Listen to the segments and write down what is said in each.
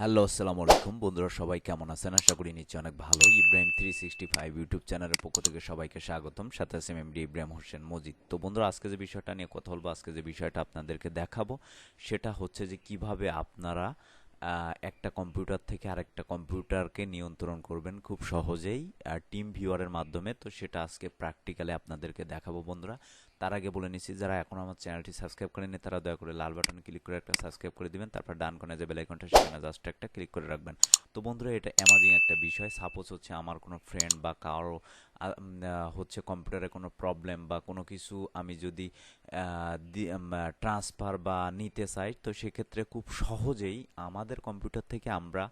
Hello, আসসালামু আলাইকুম বন্ধুরা, সবাই কেমন আছেন? আশা করি নিশ্চয়ই অনেক ভালো। ইব্রাহিম 365 ইউটিউব চ্যানেলের পক্ষ থেকে সবাইকে স্বাগতম। সাথে আছি এমডি ইব্রাহিম হোসেন মজিদ। তো বন্ধুরা, আজকে যে বিষয়টা নিয়ে কথা বলবো, আজকে যে বিষয়টা আপনাদেরকে দেখাবো, সেটা হচ্ছে যে কিভাবে আপনারা একটা কম্পিউটার থেকে আরেকটা কম্পিউটারকে নিয়ন্ত্রণ করবেন খুব সহজেই টিম ভিউয়ারের মাধ্যমে। তো সেটা আজকে প্র্যাকটিক্যালি আপনাদেরকে দেখাবো বন্ধুরা। তার আগে বলে নিচ্ছি, যারা এখন আমার চ্যানেলটি সাবস্ক্রাইব করেনি তারা দয়া করে লাল বাটন ক্লিক করে একটা সাবস্ক্রাইব করে দিবেন। তারপর ডান কোণে যে বেল আইকনটা, সেখানে জাস্ট একটা ক্লিক করে রাখবেন। তো বন্ধুরা, এটা অ্যামাজিং একটা বিষয়। সাপোজ হচ্ছে আমার কোনো ফ্রেন্ড বা কারো হচ্ছে কম্পিউটারে কোনো প্রবলেম বা কোনো কিছু আমি যদি ট্রান্সফার বা নিতে চাই, তো সেক্ষেত্রে খুব সহজেই আমাদের কম্পিউটার থেকে আমরা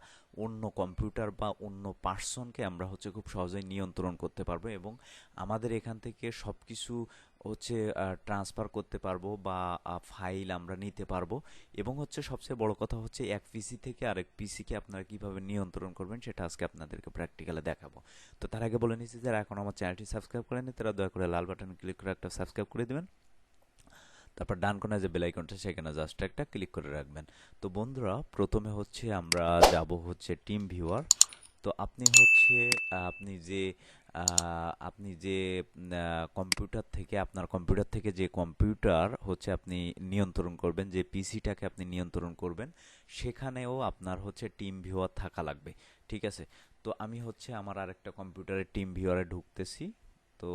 অন্য কম্পিউটার বা অন্য পার্সনকে আমরা হচ্ছে খুব সহজেই নিয়ন্ত্রণ করতে পারবো, এবং আমাদের এখান থেকে সব কিছু হচ্ছে ট্রান্সফার করতে পারবো বা ফাইল আমরা নিতে পারবো। এবং হচ্ছে সবচেয়ে বড় কথা হচ্ছে এক পিসি থেকে আরেক পিসিকে আপনারা কিভাবে নিয়ন্ত্রণ করবেন, সেটা আজকে আপনাদেরকে প্র্যাকটিক্যালে দেখাবো। তো তার আগে বলে নিচ্ছি, যারা এখন আমার চ্যানেলটি সাবস্ক্রাইব করেনি তারা দয়া করে লাল বাটনে ক্লিক করে একটা সাবস্ক্রাইব করে দিবেন। তারপর ডান কোণে যে বেল আইকনটা, সেখানে জাস্ট একটা ক্লিক করে রাখবেন। তো বন্ধুরা, প্রথমে হচ্ছে আমরা যাব হচ্ছে টিম ভিউয়ার। তো আপনি হচ্ছে আপনি যে কম্পিউটার থেকে, আপনার কম্পিউটার থেকে যে কম্পিউটার হচ্ছে আপনি নিয়ন্ত্রণ করবেন, যে পিসিটাকে আপনি নিয়ন্ত্রণ করবেন, সেখানেও আপনার হচ্ছে টিম ভিউয়ার থাকা লাগবে। ঠিক আছে? তো আমি হচ্ছে আমার আরেকটা কম্পিউটারের টিম ভিউয়ারে ঢুকতেছি। তো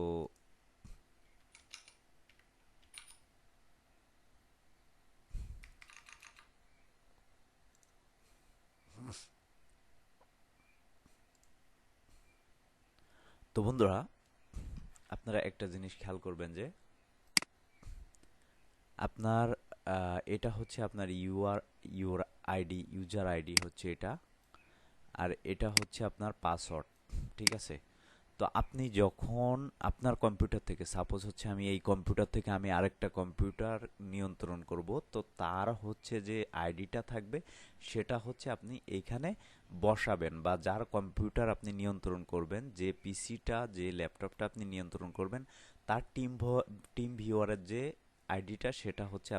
তো বন্ধুরা, আপনারা একটা জিনিস খেয়াল করবেন যে আপনার এটা হচ্ছে আপনার ইউর আইডি, ইউজার আইডি হচ্ছে এটা, আর এটা হচ্ছে আপনার পাসওয়ার্ড। ঠিক আছে? তো আপনি যখন আপনার কম্পিউটার থেকে, সাপোজ হচ্ছে আমি এই কম্পিউটার থেকে আমি আরেকটা কম্পিউটার নিয়ন্ত্রণ করব, তো তার হচ্ছে যে আইডিটা থাকবে, সেটা হচ্ছে আপনি এইখানে বসাবেন, বা যার কম্পিউটার আপনি নিয়ন্ত্রণ করবেন, যে পিসিটা, যে ল্যাপটপটা আপনি নিয়ন্ত্রণ করবেন, তার টিম ভিউয়ারের যে আইডিটা, সেটা হচ্ছে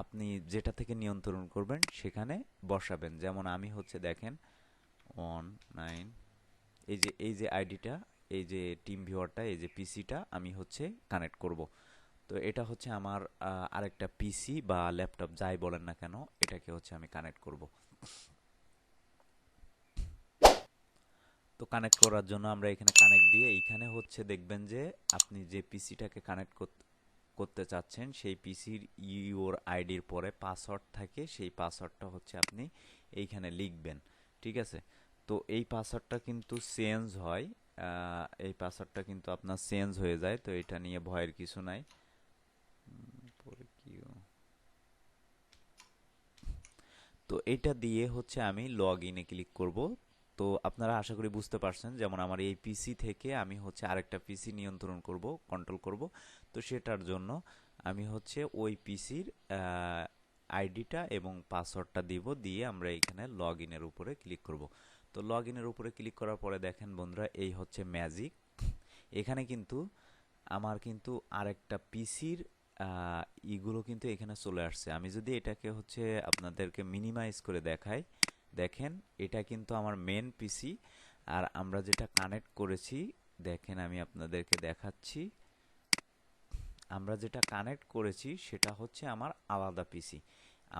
আপনি যেটা থেকে নিয়ন্ত্রণ করবেন সেখানে বসাবেন। যেমন আমি হচ্ছে দেখেন 19, এই যে আইডিটা, এই যে টিম ভিউয়ারটা, এই যে পিসিটা আমি হচ্ছে কানেক্ট করব। তো এটা হচ্ছে আমার আরেকটা পিসি বা ল্যাপটপ যাই বলেন না কেন, এটাকে হচ্ছে আমি কানেক্ট করব। তো কানেক্ট করার জন্য আমরা এখানে কানেক্ট দিয়ে, এইখানে হচ্ছে দেখবেন যে আপনি যে পিসিটাকে কানেক্ট করতে চাচ্ছেন, সেই পিসির ইউর আইডির পরে পাসওয়ার্ড থাকে, সেই পাসওয়ার্ডটা হচ্ছে আপনি এইখানে লিখবেন। ঠিক আছে? তো এই পাসওয়ার্ডটা কিন্তু চেঞ্জ হয়, এই পাসওয়ার্ডটা কিন্তু আপনার চেঞ্জ হয়ে যায়, তো এটা নিয়ে ভয়ের কিছু নাই। পরে কি তো এটা দিয়ে হচ্ছে আমি লগ ইনে ক্লিক করব। তো আপনারা আশা করি বুঝতে পারছেন, যেমন আমার এই পিসি থেকে আমি হচ্ছে আরেকটা পিসি নিয়ন্ত্রণ করব, কন্ট্রোল করব। তো সেটার জন্য আমি হচ্ছে ওই পিসির আইডিটা এবং পাসওয়ার্ডটা দিব, দিয়ে আমরা এখানে লগ ইনের উপরে ক্লিক করব। তো লগ ইনের উপরে ক্লিক করার পরে দেখেন বন্ধুরা, এই হচ্ছে ম্যাজিক। এখানে কিন্তু আমার কিন্তু আরেকটা পিসির ইগুলো কিন্তু এখানে চলে আসছে। আমি যদি এটাকে হচ্ছে আপনাদেরকে মিনিমাইজ করে দেখাই, দেখেন এটা কিন্তু আমার মেন পিসি। আর আমরা যেটা কানেক্ট করেছি, দেখেন আমি আপনাদেরকে দেখাচ্ছি, আমরা যেটা কানেক্ট করেছি সেটা হচ্ছে আমার আলাদা পিসি।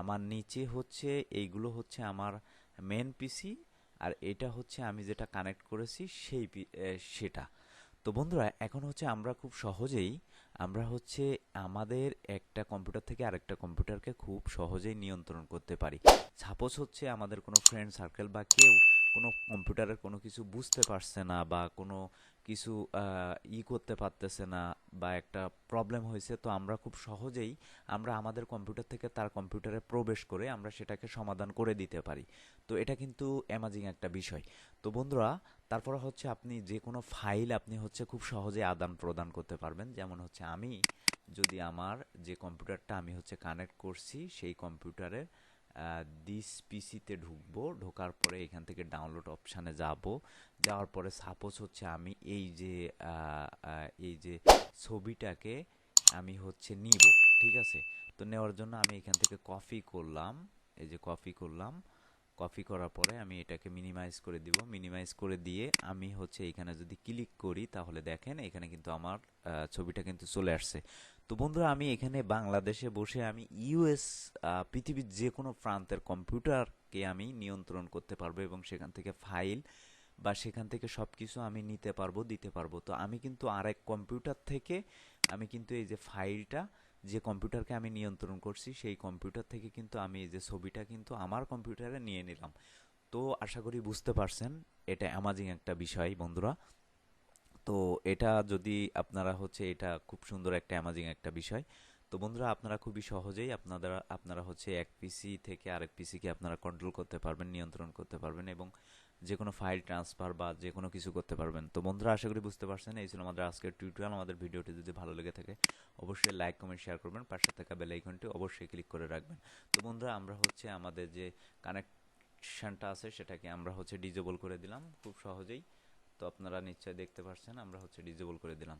আমার নিচে হচ্ছে এইগুলো হচ্ছে আমার মেন পিসি, আর এটা হচ্ছে আমি যেটা কানেক্ট করেছি সেটা। তো বন্ধুরা, এখন হচ্ছে আমরা খুব সহজেই আমরা হচ্ছে আমাদের একটা কম্পিউটার থেকে আরেকটা কম্পিউটারকে খুব সহজেই নিয়ন্ত্রণ করতে পারি। সাপোজ হচ্ছে আমাদের কোনো ফ্রেন্ড সার্কেল বা কেউ কোনো কম্পিউটারের কোনো কিছু বুঝতে পারছে না, বা কোনো কিছু করতে পারতেছে না, বা একটা প্রবলেম হয়েছে, তো আমরা খুব সহজেই আমরা আমাদের কম্পিউটার থেকে তার কম্পিউটারে প্রবেশ করে আমরা সেটাকে সমাধান করে দিতে পারি। তো এটা কিন্তু অ্যামাজিং একটা বিষয়। তো বন্ধুরা, তারপরে হচ্ছে আপনি যে কোনো ফাইল আপনি হচ্ছে খুব সহজে আদান প্রদান করতে পারবেন। যেমন হচ্ছে আমি যদি আমার যে কম্পিউটারটা আমি হচ্ছে কানেক্ট করছি, সেই কম্পিউটারের দিস পিসিতে ঢুকবো, ঢোকার পরে এখান থেকে ডাউনলোড অপশানে যাব, যাওয়ার পরে সাপোজ হচ্ছে আমি এই যে ছবিটাকে আমি হচ্ছে নিব। ঠিক আছে? তো নেওয়ার জন্য আমি এখান থেকে কপি করলাম, এই যে কপি করলাম। কপি করার পরে আমি এটাকে মিনিমাইজ করে দিব। মিনিমাইজ করে দিয়ে আমি হচ্ছে এখানে যদি ক্লিক করি তাহলে দেখেন এখানে কিন্তু আমার ছবিটা কিন্তু চলে আসছে। তো বন্ধুরা আমি এখানে বাংলাদেশে বসে আমি ইউএস পৃথিবীর যে কোনো প্রান্তের কম্পিউটারকে আমি নিয়ন্ত্রণ করতে পারবো এবং সেখান থেকে ফাইল বা সেখান থেকে সব কিছু আমি নিতে পারবো, দিতে পারবো। তো আমি কিন্তু আরেক কম্পিউটার থেকে আমি কিন্তু এই যে ফাইলটা, যে কম্পিউটারকে আমি নিয়ন্ত্রণ করছি সেই কম্পিউটার থেকে কিন্তু আমি এই যে ছবিটা কিন্তু আমার কম্পিউটারে নিয়ে নিলাম। তো আশা করি বুঝতে পারছেন এটা অ্যামাজিং একটা বিষয় বন্ধুরা। তো এটা যদি আপনারা হচ্ছে, এটা খুব সুন্দর একটা অ্যামাজিং একটা বিষয়। তো বন্ধুরা আপনারা খুবই সহজেই আপনারা হচ্ছে এক পিসি থেকে আরেক পিসিকে আপনারা কন্ট্রোল করতে পারবেন, নিয়ন্ত্রণ করতে পারবেন এবং যে কোনো ফাইল ট্রান্সফার বা যে কোনো কিছু করতে পারবেন। তো বন্ধুরা আশা করি বুঝতে পারছেন। এই ছিল আমাদের আজকের টিউটোরিয়াল। আমাদের ভিডিওটি যদি ভালো লেগে থাকে অবশ্যই লাইক কমেন্ট শেয়ার করবেন, পাশে থাকা বেল আইকনটি অবশ্যই ক্লিক করে রাখবেন। তো বন্ধুরা আমরা হচ্ছে আমাদের যে কানেকশনটা আছে সেটাকে আমরা হচ্ছে ডিজেবল করে দিলাম খুব সহজেই। তো আপনারা নিশ্চয়ই দেখতে পাচ্ছেন আমরা হচ্ছে ডিজেবল করে দিলাম।